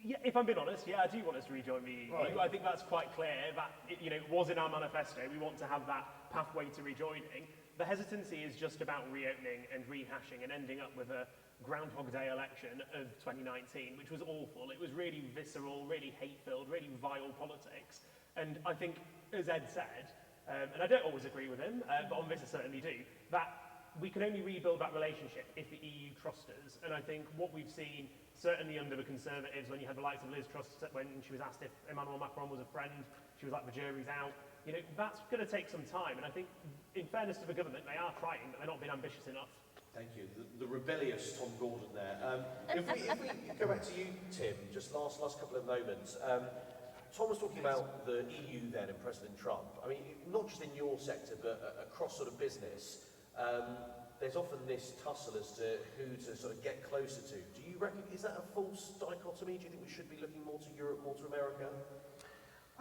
[SPEAKER 8] Yeah, if I'm being honest, yeah, I do want us to rejoin the EU. Right. I think that's quite clear. That it was in our manifesto. We want to have that pathway to rejoining. The hesitancy is just about reopening and rehashing and ending up with a Groundhog Day election of 2019, which was awful. It was really visceral, really hate-filled, really vile politics. And I think, as Ed said, and I don't always agree with him, but on this I certainly do, that we can only rebuild that relationship if the EU trusts us. And I think what we've seen, certainly under the Conservatives, when you had the likes of Liz Truss, when she was asked if Emmanuel Macron was a friend, she was like, the jury's out. You know, that's going to take some time. And I think, in fairness to the government, they are trying, but they're not being ambitious enough.
[SPEAKER 1] Thank you. The rebellious Tom Gordon there. If we go back to you, Tim, just last couple of moments. Tom was talking about the EU then and President Trump. I mean, not just in your sector, but across sort of business. There's often this tussle as to who to sort of get closer to. Do you reckon, is that a false dichotomy? Do you think we should be looking more to Europe, more to America?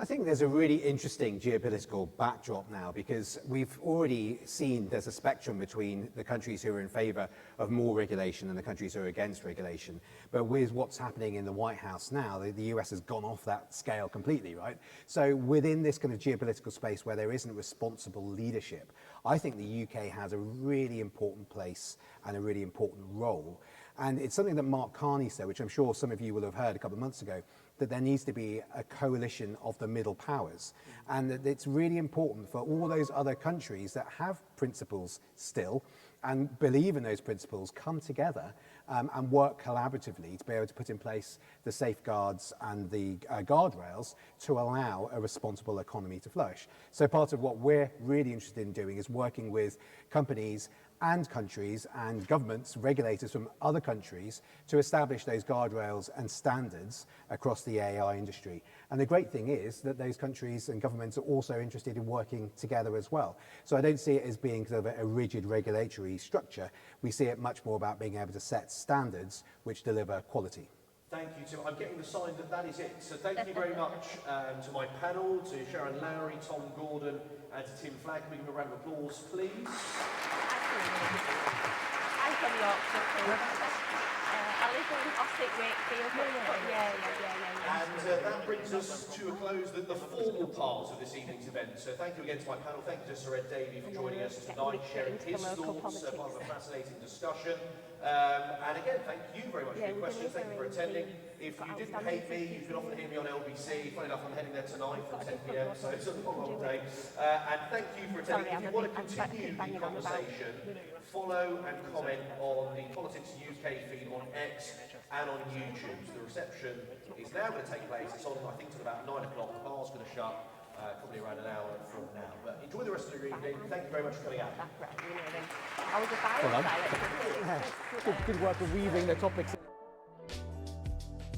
[SPEAKER 6] I think there's a really interesting geopolitical backdrop now, because we've already seen there's a spectrum between the countries who are in favour of more regulation and the countries who are against regulation. But with what's happening in the White House now, the US has gone off that scale completely, right? So within this kind of geopolitical space where there isn't responsible leadership, I think the UK has a really important place and a really important role. And it's something that Mark Carney said, which I'm sure some of you will have heard a couple of months ago, that there needs to be a coalition of the middle powers. And that it's really important for all those other countries that have principles still and believe in those principles come together and work collaboratively to be able to put in place the safeguards and the guardrails to allow a responsible economy to flourish. So part of what we're really interested in doing is working with companies and countries and governments, regulators from other countries to establish those guardrails and standards across the AI industry. And the great thing is that those countries and governments are also interested in working together as well. So I don't see it as being sort of a rigid regulatory structure. We see it much more about being able to set standards which deliver quality.
[SPEAKER 1] Thank you, Tim. I'm getting the sign that that is it. So thank you very much to my panel, to Sharon Lowry, Tom Gordon, and to Tim Flagg. Can we give a round of applause, please?
[SPEAKER 7] I'm from Yorkshire too. I live in Ossick, Wakefield.
[SPEAKER 1] And that brings us to a close, the formal part of this evening's event. So thank you again to my panel. Thank you to Sir Ed Davey for joining us tonight, sharing his thoughts, part of a fascinating discussion. And again, thank you very much for your questions. Thank you for attending. If you didn't hate me, you can often hear me on LBC. Funny enough, I'm heading there tonight from 10 p.m, so it's a long day. And thank you for attending. If you want to continue the conversation, follow and comment on the Politics UK feed on X and on YouTube. So the reception is now going to take place. It's on, I think, till about 9 o'clock. The bar's going to shut. up probably around an hour from now. But enjoy the rest of your evening. Thank you very much for coming out.
[SPEAKER 7] Background, you know, then I was a fire director.
[SPEAKER 6] Good work of weaving the topics.